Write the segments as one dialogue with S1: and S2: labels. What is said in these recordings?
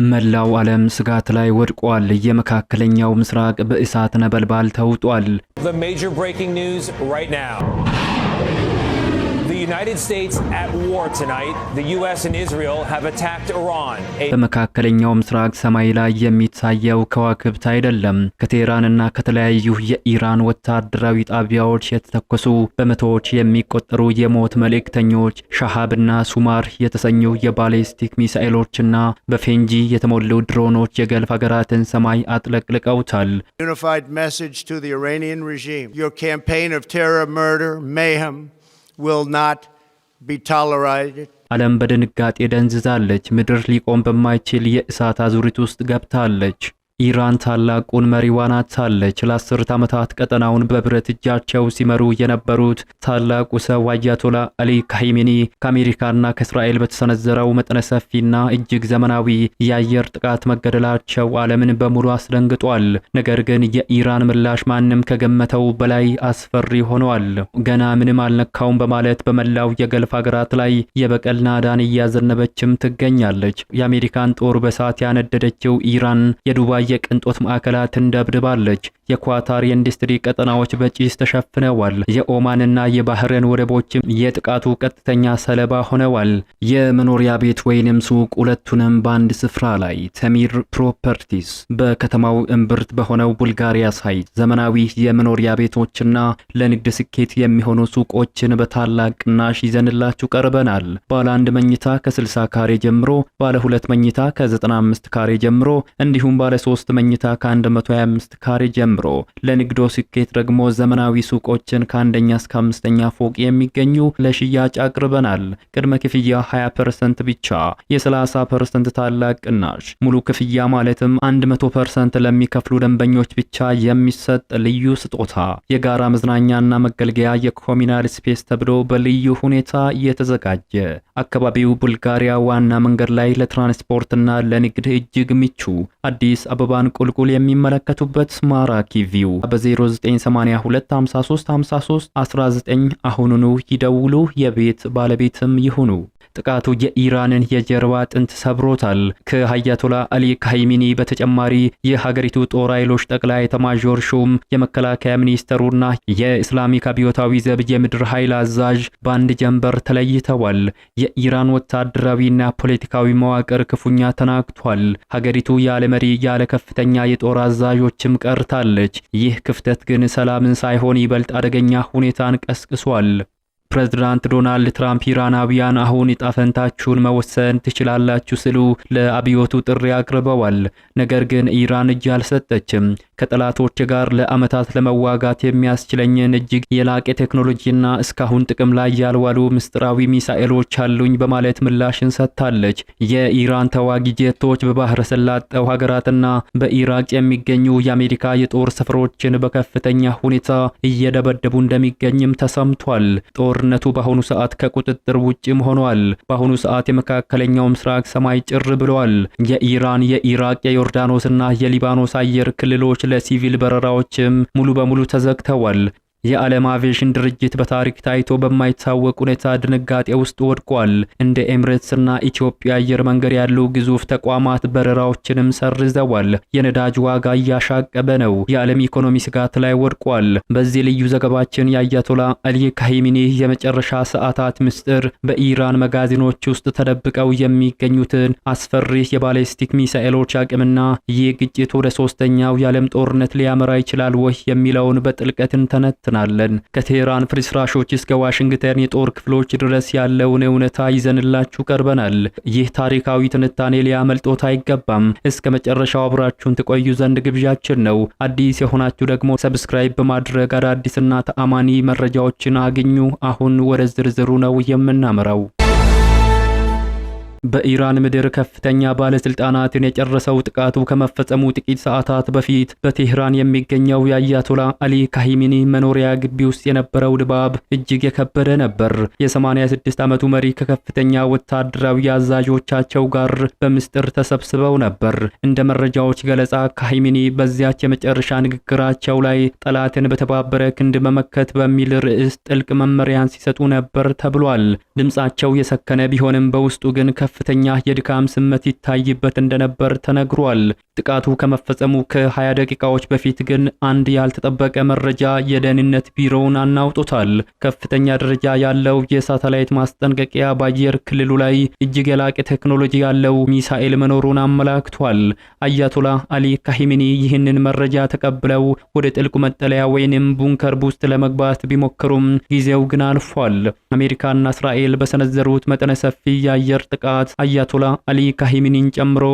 S1: መላው ዓለም ስጋት ላይ ወድቋል። የመካከለኛው ምስራቅ በእሳት ነበልባል ተውጧል።
S2: The major breaking news right now. The United States at war tonight. The US and Israel have attacked Iran.
S1: በመካከለኛው ምስራቅ ሰማይ ላይ የሚታየው ከዋክብት አይደለም። ከቴህራንና ከተለያዩ የኢራን ወታደራዊ ጣቢያዎች የተተኮሱ በመቶዎች የሚቆጠሩ የሞት መልእክተኞች ሻሃብና ሱማር የተሰኙ የባሊስቲክ ሚሳኤሎችና በፌንጂ የተሞሉ ድሮኖች የገልፍ ሀገራትን ሰማይ አጥለቅልቀውታል።
S3: Unified message to the Iranian regime. Your campaign of terror, murder, mayhem will not be tolerated.
S1: ዓለም በድንጋጤ ደንዝዛለች። ምድር ሊቆም በማይችል የእሳት አዙሪት ውስጥ ገብታለች። ኢራን ታላቁን መሪዋን አጥታለች። ለ10 ዓመታት ቀጠናውን በብረት እጃቸው ሲመሩ የነበሩት ታላቁ ሰው አያቶላ አሊ ካሂሜኒ ከአሜሪካና ከእስራኤል በተሰነዘረው መጠነ ሰፊና እጅግ ዘመናዊ የአየር ጥቃት መገደላቸው ዓለምን በሙሉ አስደንግጧል። ነገር ግን የኢራን ምላሽ ማንም ከገመተው በላይ አስፈሪ ሆኗል። ገና ምንም አልነካውም በማለት በመላው የገልፍ ሀገራት ላይ የበቀል ናዳን እያዘነበችም ትገኛለች። የአሜሪካን ጦር በሳት ያነደደችው ኢራን የዱባይ የቅንጦት ማዕከላትን ደብድባለች። የኳታር የኢንዱስትሪ ቀጠናዎች በጭስ ተሸፍነዋል። የኦማንና የባህሬን ወደቦችም የጥቃቱ ቀጥተኛ ሰለባ ሆነዋል። የመኖሪያ ቤት ወይንም ሱቅ ሁለቱንም በአንድ ስፍራ ላይ ተሚር ፕሮፐርቲስ በከተማው እምብርት በሆነው ቡልጋሪያ ሳይት ዘመናዊ የመኖሪያ ቤቶችና ለንግድ ስኬት የሚሆኑ ሱቆችን በታላቅ ቅናሽ ይዘንላችሁ ቀርበናል። ባለ 1 መኝታ ከ60 ካሬ ጀምሮ፣ ባለ 2 መኝታ ከ95 ካሬ ጀምሮ እንዲሁም ባለ 3 መኝታ ከ125 ካሬ ጀምሮ ለንግዶ ስኬት ደግሞ ዘመናዊ ሱቆችን ከአንደኛ እስከ 5ኛ ፎቅ የሚገኙ ለሽያጭ አቅርበናል። ቅድመ ክፍያ 20% ብቻ፣ የ30% ታላቅ ቅናሽ፣ ሙሉ ክፍያ ማለትም 100% ለሚከፍሉ ደንበኞች ብቻ የሚሰጥ ልዩ ስጦታ፣ የጋራ መዝናኛና መገልገያ የኮሚናል ስፔስ ተብሎ በልዩ ሁኔታ የተዘጋጀ፣ አካባቢው ቡልጋሪያ ዋና መንገድ ላይ ለትራንስፖርትና ለንግድ እጅግ ምቹ፣ አዲስ አበባን ቁልቁል የሚመለከቱበት ማራኪ ቪው በ0982 53 53 19 አሁኑኑ ይደውሉ፣ የቤት ባለቤትም ይሁኑ። ጥቃቱ የኢራንን የጀርባ አጥንት ሰብሮታል። ከአያቶላ አሊ ካሂሜኒ በተጨማሪ የሀገሪቱ ጦር ኃይሎች ጠቅላይ ኤታማዦር ሹም፣ የመከላከያ ሚኒስተሩና የእስላሚክ አብዮታዊ ዘብ የምድር ኃይል አዛዥ በአንድ ጀንበር ተለይተዋል። የኢራን ወታደራዊና ፖለቲካዊ መዋቅር ክፉኛ ተናግቷል። ሀገሪቱ ያለ መሪ ያለ ከፍተኛ የጦር አዛዦችም ቀርታለች። ይህ ክፍተት ግን ሰላምን ሳይሆን ይበልጥ አደገኛ ሁኔታን ቀስቅሷል። ፕሬዝዳንት ዶናልድ ትራምፕ ኢራናውያን አሁን ጣፈንታችሁን መወሰን ትችላላችሁ ሲሉ ለአብዮቱ ጥሪ አቅርበዋል። ነገር ግን ኢራን እጅ አልሰጠችም። ከጠላቶች ጋር ለአመታት ለመዋጋት የሚያስችለኝን እጅግ የላቀ ቴክኖሎጂና እስካሁን ጥቅም ላይ ያልዋሉ ምስጢራዊ ሚሳኤሎች አሉኝ በማለት ምላሽን ሰጥታለች። የኢራን ተዋጊ ጄቶች በባህረ ሰላጤው ሀገራትና በኢራቅ የሚገኙ የአሜሪካ የጦር ሰፈሮችን በከፍተኛ ሁኔታ እየደበደቡ እንደሚገኝም ተሰምቷል። ጦርነቱ በአሁኑ ሰዓት ከቁጥጥር ውጭም ሆኗል። በአሁኑ ሰዓት የመካከለኛው ምስራቅ ሰማይ ጭር ብሏል። የኢራን፣ የኢራቅ፣ የዮርዳኖስና የሊባኖስ አየር ክልሎች ለሲቪል በረራዎችም ሙሉ በሙሉ ተዘግተዋል። የዓለም አቪዬሽን ድርጅት በታሪክ ታይቶ በማይታወቅ ሁኔታ ድንጋጤ ውስጥ ወድቋል። እንደ ኤምሬትስና ኢትዮጵያ አየር መንገድ ያሉ ግዙፍ ተቋማት በረራዎችንም ሰርዘዋል። የነዳጅ ዋጋ እያሻቀበ ነው። የዓለም ኢኮኖሚ ስጋት ላይ ወድቋል። በዚህ ልዩ ዘገባችን የአያቶላ አሊ ካሂሜኒ የመጨረሻ ሰዓታት ምስጢር፣ በኢራን መጋዘኖች ውስጥ ተደብቀው የሚገኙትን አስፈሪ የባሊስቲክ ሚሳኤሎች አቅምና ይህ ግጭት ወደ 3ኛው የዓለም ጦርነት ሊያመራ ይችላል ወይ የሚለውን በጥልቀት እንተነትናለን። ከቴህራን ፍርስራሾች እስከ ዋሽንግተን የጦር ክፍሎች ድረስ ያለውን እውነታ ይዘንላችሁ ቀርበናል። ይህ ታሪካዊ ትንታኔ ሊያመልጦት አይገባም። እስከ መጨረሻው አብራችሁን ትቆዩ ዘንድ ግብዣችን ነው። አዲስ የሆናችሁ ደግሞ ሰብስክራይብ በማድረግ አዳዲስና ተአማኒ መረጃዎችን አግኙ። አሁን ወደ ዝርዝሩ ነው የምናመራው። በኢራን ምድር ከፍተኛ ባለስልጣናትን የጨረሰው ጥቃቱ ከመፈጸሙ ጥቂት ሰዓታት በፊት በቴህራን የሚገኘው የአያቶላ አሊ ካሂሜኒ መኖሪያ ግቢ ውስጥ የነበረው ድባብ እጅግ የከበደ ነበር። የ86 ዓመቱ መሪ ከከፍተኛ ወታደራዊ አዛዦቻቸው ጋር በምስጢር ተሰብስበው ነበር። እንደ መረጃዎች ገለጻ ካሂሜኒ በዚያች የመጨረሻ ንግግራቸው ላይ ጠላትን በተባበረ ክንድ መመከት በሚል ርዕስ ጥልቅ መመሪያን ሲሰጡ ነበር ተብሏል። ድምጻቸው የሰከነ ቢሆንም በውስጡ ግን ከፍተኛ የድካም ስሜት ይታይበት እንደነበር ተነግሯል። ጥቃቱ ከመፈጸሙ ከ20 ደቂቃዎች በፊት ግን አንድ ያልተጠበቀ መረጃ የደህንነት ቢሮውን አናውጦታል። ከፍተኛ ደረጃ ያለው የሳተላይት ማስጠንቀቂያ በአየር ክልሉ ላይ እጅግ የላቀ ቴክኖሎጂ ያለው ሚሳኤል መኖሩን አመላክቷል። አያቶላ አሊ ካሂሚኒ ይህንን መረጃ ተቀብለው ወደ ጥልቁ መጠለያ ወይንም ቡንከር ውስጥ ለመግባት ቢሞክሩም ጊዜው ግን አልፏል። አሜሪካና እስራኤል በሰነዘሩት መጠነ ሰፊ የአየር ጥቃት አያቶላ አሊ ካሂሚኒን ጨምሮ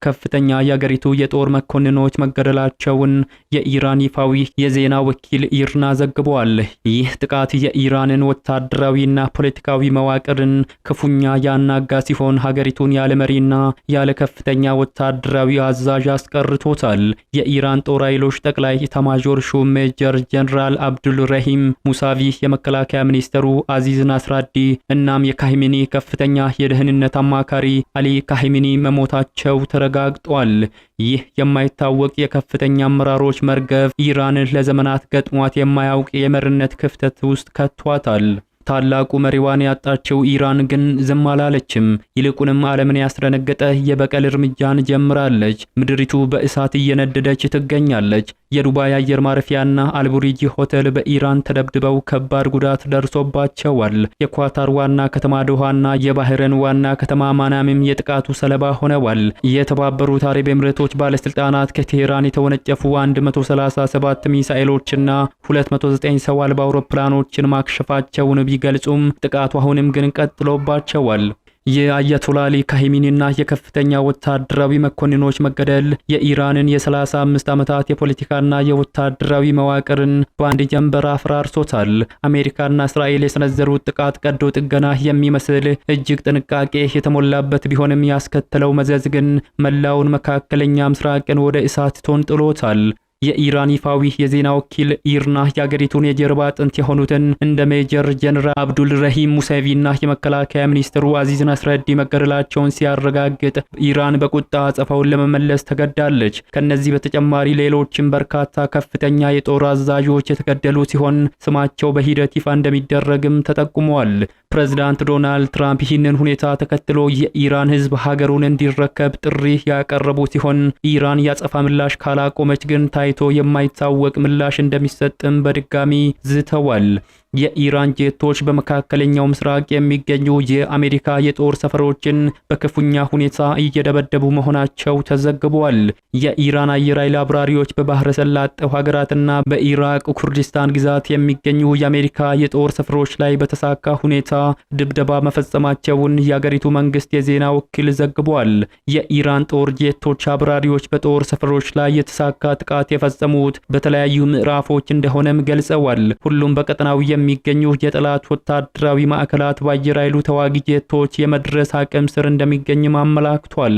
S1: ከፍተኛ የአገሪቱ የጦር መኮንኖች መገደላቸውን የኢራን ይፋዊ የዜና ወኪል ኢርና ዘግቧል። ይህ ጥቃት የኢራንን ወታደራዊና ፖለቲካዊ መዋቅርን ክፉኛ ያናጋ ሲሆን ሀገሪቱን ያለ መሪና ያለ ከፍተኛ ወታደራዊ አዛዥ አስቀርቶታል። የኢራን ጦር ኃይሎች ጠቅላይ ኤታማዦር ሹም ሜጀር ጀነራል አብዱል ረሂም ሙሳቪ፣ የመከላከያ ሚኒስተሩ አዚዝ ናስራዲ እናም የካሂሚኒ ከፍተኛ የደህንነት አማካሪ አሊ ካሂሚኒ መሞታቸው ተረጋግጧል። ይህ የማይታወቅ የከፍተኛ አመራሮች መርገፍ ኢራንን ለዘመናት ገጥሟት የማያውቅ የመሪነት ክፍተት ውስጥ ከቷታል። ታላቁ መሪዋን ያጣችው ኢራን ግን ዝም አላለችም። ይልቁንም ዓለምን ያስደነገጠ የበቀል እርምጃን ጀምራለች። ምድሪቱ በእሳት እየነደደች ትገኛለች። የዱባይ አየር ማረፊያና አልቡሪጂ ሆቴል በኢራን ተደብድበው ከባድ ጉዳት ደርሶባቸዋል። የኳታር ዋና ከተማ ዶሃና የባህሬን ዋና ከተማ ማናምም የጥቃቱ ሰለባ ሆነዋል። የተባበሩት አረብ ኤምሬቶች ባለስልጣናት ከቴህራን የተወነጨፉ 137 ሚሳኤሎችና 209 ሰው አልባ አውሮፕላኖችን ማክሸፋቸውን ቢገልጹም ጥቃቱ አሁንም ግን ቀጥሎባቸዋል። የአያቶላ አሊ ካሂሚኒና የከፍተኛ ወታደራዊ መኮንኖች መገደል የኢራንን የ35 ዓመታት የፖለቲካና የወታደራዊ መዋቅርን በአንድ ጀንበር አፈራርሶታል። አሜሪካና እስራኤል የሰነዘሩት ጥቃት ቀዶ ጥገና የሚመስል እጅግ ጥንቃቄ የተሞላበት ቢሆንም ያስከተለው መዘዝ ግን መላውን መካከለኛ ምስራቅን ወደ እሳት ቶንጥሎታል። የኢራን ይፋዊ የዜና ወኪል ኢርና የአገሪቱን የጀርባ አጥንት የሆኑትን እንደ ሜጀር ጀነራል አብዱል ረሂም ሙሳቪና የመከላከያ ሚኒስትሩ አዚዝ ናስረዲ መገደላቸውን ሲያረጋግጥ ኢራን በቁጣ አጸፋውን ለመመለስ ተገዳለች። ከነዚህ በተጨማሪ ሌሎችም በርካታ ከፍተኛ የጦር አዛዦች የተገደሉ ሲሆን ስማቸው በሂደት ይፋ እንደሚደረግም ተጠቁመዋል። ፕሬዝዳንት ዶናልድ ትራምፕ ይህንን ሁኔታ ተከትሎ የኢራን ሕዝብ ሀገሩን እንዲረከብ ጥሪ ያቀረቡ ሲሆን ኢራን ያጸፋ ምላሽ ካላቆመች ግን ታይቶ የማይታወቅ ምላሽ እንደሚሰጥም በድጋሚ ዝተዋል። የኢራን ጄቶች በመካከለኛው ምስራቅ የሚገኙ የአሜሪካ የጦር ሰፈሮችን በከፍተኛ ሁኔታ እየደበደቡ መሆናቸው ተዘግቧል። የኢራን አየር ኃይል አብራሪዎች በባህረ ሰላጤው ሀገራትና በኢራቅ ኩርዲስታን ግዛት የሚገኙ የአሜሪካ የጦር ሰፈሮች ላይ በተሳካ ሁኔታ ድብደባ መፈጸማቸውን የአገሪቱ መንግስት የዜና ወኪል ዘግቧል። የኢራን ጦር ጄቶች አብራሪዎች በጦር ሰፈሮች ላይ የተሳካ ጥቃት የፈጸሙት በተለያዩ ምዕራፎች እንደሆነም ገልጸዋል። ሁሉም በቀጠናው የሚገኙ የጠላት ወታደራዊ ማዕከላት በአየር ኃይሉ ተዋጊ ጄቶች የመድረስ አቅም ስር እንደሚገኝም አመላክቷል።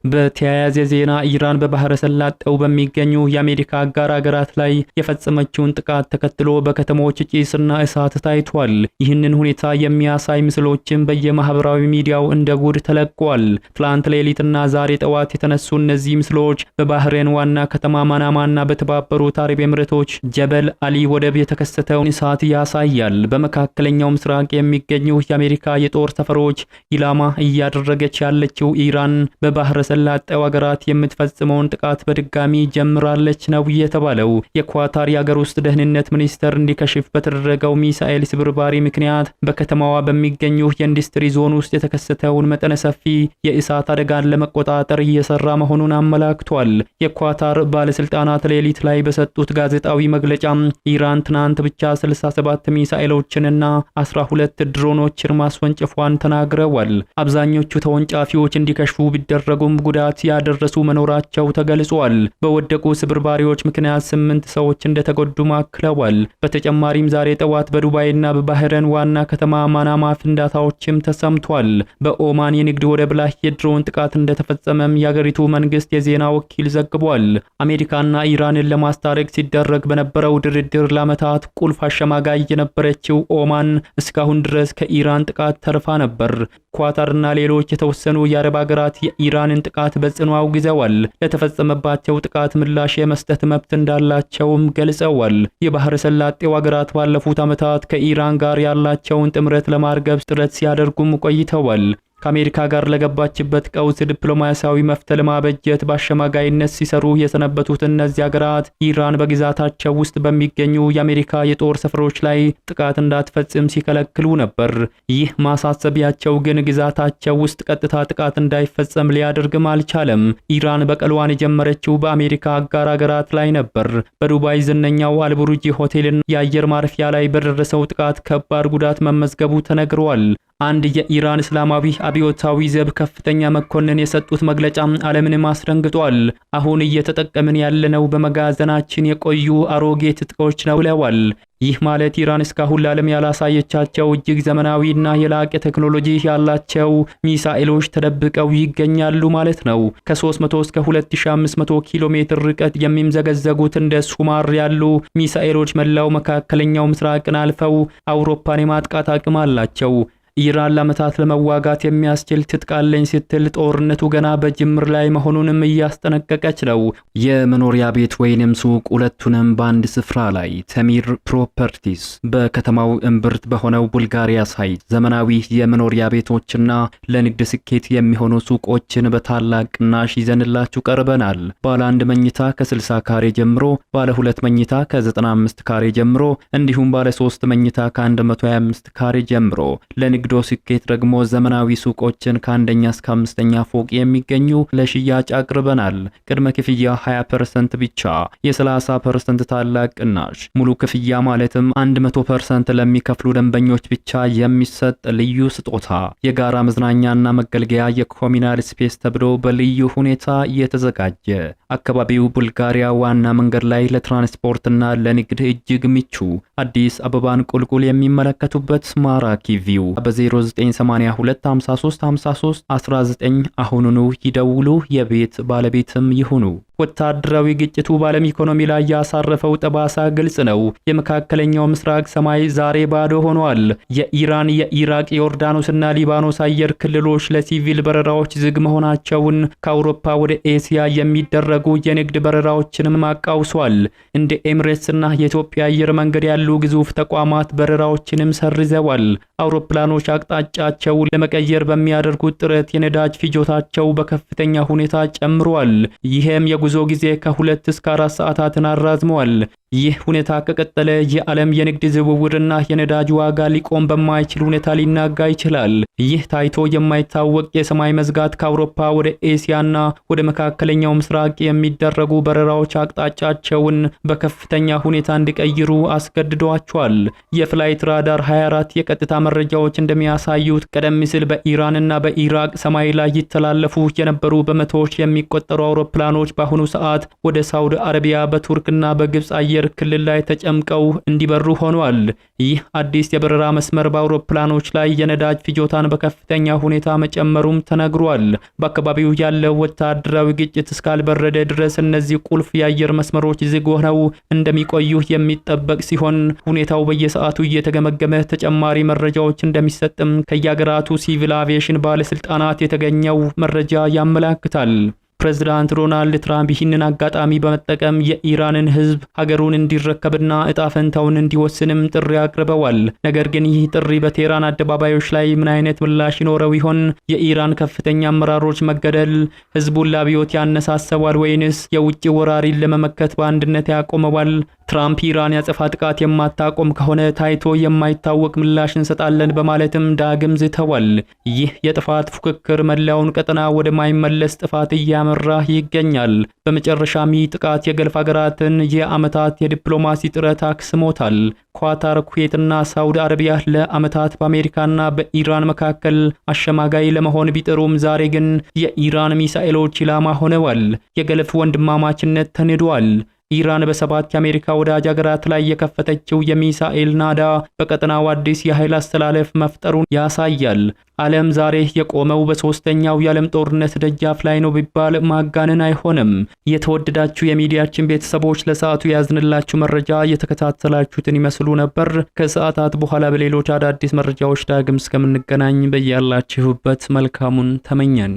S1: በተያያዘ ዜና ኢራን በባህረ ሰላጤው በሚገኙ የአሜሪካ አጋር ሀገራት ላይ የፈጸመችውን ጥቃት ተከትሎ በከተሞች ጭስና እሳት ታይቷል። ይህንን ሁኔታ የሚያሳይ ምስሎችም በየማህበራዊ ሚዲያው እንደ ጉድ ተለቋል። ትላንት ሌሊትና ዛሬ ጠዋት የተነሱ እነዚህ ምስሎች በባህሬን ዋና ከተማ ማናማና በተባበሩት አረብ ኤምሬቶች ጀበል አሊ ወደብ የተከሰተውን እሳት ያሳያል። በመካከለኛው ምስራቅ የሚገኙ የአሜሪካ የጦር ሰፈሮች ኢላማ እያደረገች ያለችው ኢራን በባህረ ሰላጤው ሀገራት የምትፈጽመውን ጥቃት በድጋሚ ጀምራለች ነው የተባለው። የኳታር የሀገር ውስጥ ደህንነት ሚኒስቴር እንዲከሽፍ በተደረገው ሚሳኤል ስብርባሪ ምክንያት በከተማዋ በሚገኙ የኢንዱስትሪ ዞን ውስጥ የተከሰተውን መጠነ ሰፊ የእሳት አደጋን ለመቆጣጠር እየሰራ መሆኑን አመላክቷል። የኳታር ባለስልጣናት ሌሊት ላይ በሰጡት ጋዜጣዊ መግለጫ ኢራን ትናንት ብቻ 67 ሚሳኤሎችንና 12 ድሮኖችን ማስወንጨፏን ተናግረዋል። አብዛኞቹ ተወንጫፊዎች እንዲከሽፉ ቢደረጉም ጉዳት ያደረሱ መኖራቸው ተገልጿል። በወደቁ ስብርባሪዎች ምክንያት 8 ሰዎች እንደተጎዱ አክለዋል። በተጨማሪም ዛሬ ጠዋት በዱባይና በባህሬን ዋና ከተማ ማናማ ፍንዳታዎችም ተሰምቷል። በኦማን የንግድ ወደብ ላይ የድሮን ጥቃት እንደተፈጸመም የአገሪቱ መንግስት የዜና ወኪል ዘግቧል። አሜሪካና ኢራንን ለማስታረቅ ሲደረግ በነበረው ድርድር ለዓመታት ቁልፍ አሸማጋይ የነበረችው ኦማን እስካሁን ድረስ ከኢራን ጥቃት ተርፋ ነበር። ኳታርና ሌሎች የተወሰኑ የአረብ ሀገራት የኢራንን ጥቃት በጽኑ አውግዘዋል። ለተፈጸመባቸው ጥቃት ምላሽ የመስጠት መብት እንዳላቸውም ገልጸዋል። የባህረ ሰላጤው ሀገራት ባለፉት ዓመታት ከኢራን ጋር ያላቸውን ጥምረት ለማርገብ ጥረት ሲያደርጉም ቆይተዋል። ከአሜሪካ ጋር ለገባችበት ቀውስ ዲፕሎማሲያዊ መፍትሄ ለማበጀት በአሸማጋይነት ሲሰሩ የሰነበቱት እነዚህ ሀገራት ኢራን በግዛታቸው ውስጥ በሚገኙ የአሜሪካ የጦር ሰፈሮች ላይ ጥቃት እንዳትፈጽም ሲከለክሉ ነበር። ይህ ማሳሰቢያቸው ግን ግዛታቸው ውስጥ ቀጥታ ጥቃት እንዳይፈጸም ሊያደርግም አልቻለም። ኢራን በቀልዋን የጀመረችው በአሜሪካ አጋር ሀገራት ላይ ነበር። በዱባይ ዝነኛው አልቡርጂ ሆቴልን የአየር ማረፊያ ላይ በደረሰው ጥቃት ከባድ ጉዳት መመዝገቡ ተነግሯል። አንድ የኢራን እስላማዊ አብዮታዊ ዘብ ከፍተኛ መኮንን የሰጡት መግለጫ ዓለምን አስደንግጧል። አሁን እየተጠቀምን ያለነው በመጋዘናችን የቆዩ አሮጌ ትጥቆች ነው ብለዋል። ይህ ማለት ኢራን እስካሁን ለዓለም ያላሳየቻቸው እጅግ ዘመናዊና የላቀ ቴክኖሎጂ ያላቸው ሚሳኤሎች ተደብቀው ይገኛሉ ማለት ነው። ከ300 እስከ 2500 ኪሎ ሜትር ርቀት የሚምዘገዘጉት እንደ ሱማር ያሉ ሚሳኤሎች መላው መካከለኛው ምስራቅን አልፈው አውሮፓን የማጥቃት አቅም አላቸው። ኢራን ለዓመታት ለመዋጋት የሚያስችል ትጥቅ አለኝ ስትል ጦርነቱ ገና በጅምር ላይ መሆኑንም እያስጠነቀቀች ነው። የመኖሪያ ቤት ወይንም ሱቅ ሁለቱንም በአንድ ስፍራ ላይ ተሚር ፕሮፐርቲስ በከተማው እምብርት በሆነው ቡልጋሪያ ሳይት ዘመናዊ የመኖሪያ ቤቶችና ለንግድ ስኬት የሚሆኑ ሱቆችን በታላቅ ቅናሽ ይዘንላችሁ ቀርበናል። ባለ 1 መኝታ ከ60 ካሬ ጀምሮ፣ ባለ 2 መኝታ ከ95 ካሬ ጀምሮ እንዲሁም ባለ 3 መኝታ ከ125 ካሬ ጀምሮ ለንግዶ ስኬት ደግሞ ዘመናዊ ሱቆችን ከአንደኛ እስከ 5ኛ ፎቅ የሚገኙ ለሽያጭ አቅርበናል። ቅድመ ክፍያ 20% ብቻ፣ የ30% ታላቅ ቅናሽ፣ ሙሉ ክፍያ ማለትም 100% ለሚከፍሉ ደንበኞች ብቻ የሚሰጥ ልዩ ስጦታ፣ የጋራ መዝናኛና መገልገያ የኮሚናል ስፔስ ተብሎ በልዩ ሁኔታ የተዘጋጀ፣ አካባቢው ቡልጋሪያ ዋና መንገድ ላይ ለትራንስፖርትና ለንግድ እጅግ ምቹ፣ አዲስ አበባን ቁልቁል የሚመለከቱበት ማራኪ ቪው በ0982535319 አሁኑኑ ይደውሉ፣ የቤት ባለቤትም ይሁኑ። ወታደራዊ ግጭቱ በዓለም ኢኮኖሚ ላይ ያሳረፈው ጠባሳ ግልጽ ነው። የመካከለኛው ምስራቅ ሰማይ ዛሬ ባዶ ሆኗል። የኢራን፣ የኢራቅ፣ የዮርዳኖስና ሊባኖስ አየር ክልሎች ለሲቪል በረራዎች ዝግ መሆናቸውን ከአውሮፓ ወደ ኤሲያ የሚደረጉ የንግድ በረራዎችንም አቃውሷል። እንደ ኤምሬትስና የኢትዮጵያ አየር መንገድ ያሉ ግዙፍ ተቋማት በረራዎችንም ሰርዘዋል። አውሮፕላኖች አቅጣጫቸው ለመቀየር በሚያደርጉት ጥረት የነዳጅ ፍጆታቸው በከፍተኛ ሁኔታ ጨምሯል። ይህም የጉዞ ጊዜ ከ2 እስከ 4 ሰዓታትን አራዝመዋል። ይህ ሁኔታ ከቀጠለ የዓለም የንግድ ዝውውርና የነዳጅ ዋጋ ሊቆም በማይችል ሁኔታ ሊናጋ ይችላል። ይህ ታይቶ የማይታወቅ የሰማይ መዝጋት ከአውሮፓ ወደ ኤሲያና ወደ መካከለኛው ምስራቅ የሚደረጉ በረራዎች አቅጣጫቸውን በከፍተኛ ሁኔታ እንዲቀይሩ አስገድዷቸዋል። የፍላይት ራዳር 24 የቀጥታ መረጃዎች እንደሚያሳዩት ቀደም ሲል በኢራንና በኢራቅ ሰማይ ላይ ይተላለፉ የነበሩ በመቶዎች የሚቆጠሩ አውሮፕላኖች በአሁኑ ሰዓት ወደ ሳውዲ አረቢያ፣ በቱርክና በግብጽ አየር ክልል ላይ ተጨምቀው እንዲበሩ ሆኗል። ይህ አዲስ የበረራ መስመር በአውሮፕላኖች ላይ የነዳጅ ፍጆታን በከፍተኛ ሁኔታ መጨመሩም ተነግሯል። በአካባቢው ያለው ወታደራዊ ግጭት እስካልበረደ ድረስ እነዚህ ቁልፍ የአየር መስመሮች ዝግ ሆነው እንደሚቆዩ የሚጠበቅ ሲሆን ሁኔታው በየሰዓቱ እየተገመገመ ተጨማሪ መረጃዎች እንደሚሰጥም ከየሀገራቱ ሲቪል አቪዬሽን ባለስልጣናት የተገኘው መረጃ ያመለክታል። ፕሬዝዳንት ዶናልድ ትራምፕ ይህንን አጋጣሚ በመጠቀም የኢራንን ሕዝብ ሀገሩን እንዲረከብና እጣ ፈንታውን እንዲወስንም ጥሪ አቅርበዋል። ነገር ግን ይህ ጥሪ በቴህራን አደባባዮች ላይ ምን አይነት ምላሽ ይኖረው ይሆን? የኢራን ከፍተኛ አመራሮች መገደል ሕዝቡን ለአብዮት ያነሳሰዋል ወይንስ የውጭ ወራሪን ለመመከት በአንድነት ያቆመዋል? ትራምፕ ኢራን ያጸፋ ጥቃት የማታቆም ከሆነ ታይቶ የማይታወቅ ምላሽ እንሰጣለን በማለትም ዳግም ዝተዋል። ይህ የጥፋት ፉክክር መላውን ቀጠና ወደ ማይመለስ ጥፋት እያመራ ይገኛል። በመጨረሻም ይህ ጥቃት የገልፍ ሀገራትን የዓመታት የዲፕሎማሲ ጥረት አክስሞታል። ኳታር፣ ኩዌትና ሳውዲ አረቢያ ለዓመታት በአሜሪካና በኢራን መካከል አሸማጋይ ለመሆን ቢጥሩም ዛሬ ግን የኢራን ሚሳኤሎች ኢላማ ሆነዋል። የገልፍ ወንድማማችነት ተንዷል። ኢራን በ7 የአሜሪካ ወዳጅ ሀገራት ላይ የከፈተችው የሚሳኤል ናዳ በቀጠናው አዲስ የኃይል አስተላለፍ መፍጠሩን ያሳያል። ዓለም ዛሬ የቆመው በ3ኛው የዓለም ጦርነት ደጃፍ ላይ ነው ቢባል ማጋነን አይሆንም። የተወደዳችሁ የሚዲያችን ቤተሰቦች ለሰዓቱ ያዝንላችሁ መረጃ የተከታተላችሁትን ይመስሉ ነበር። ከሰዓታት በኋላ በሌሎች አዳዲስ መረጃዎች ዳግም እስከምንገናኝ በያላችሁበት መልካሙን ተመኘን።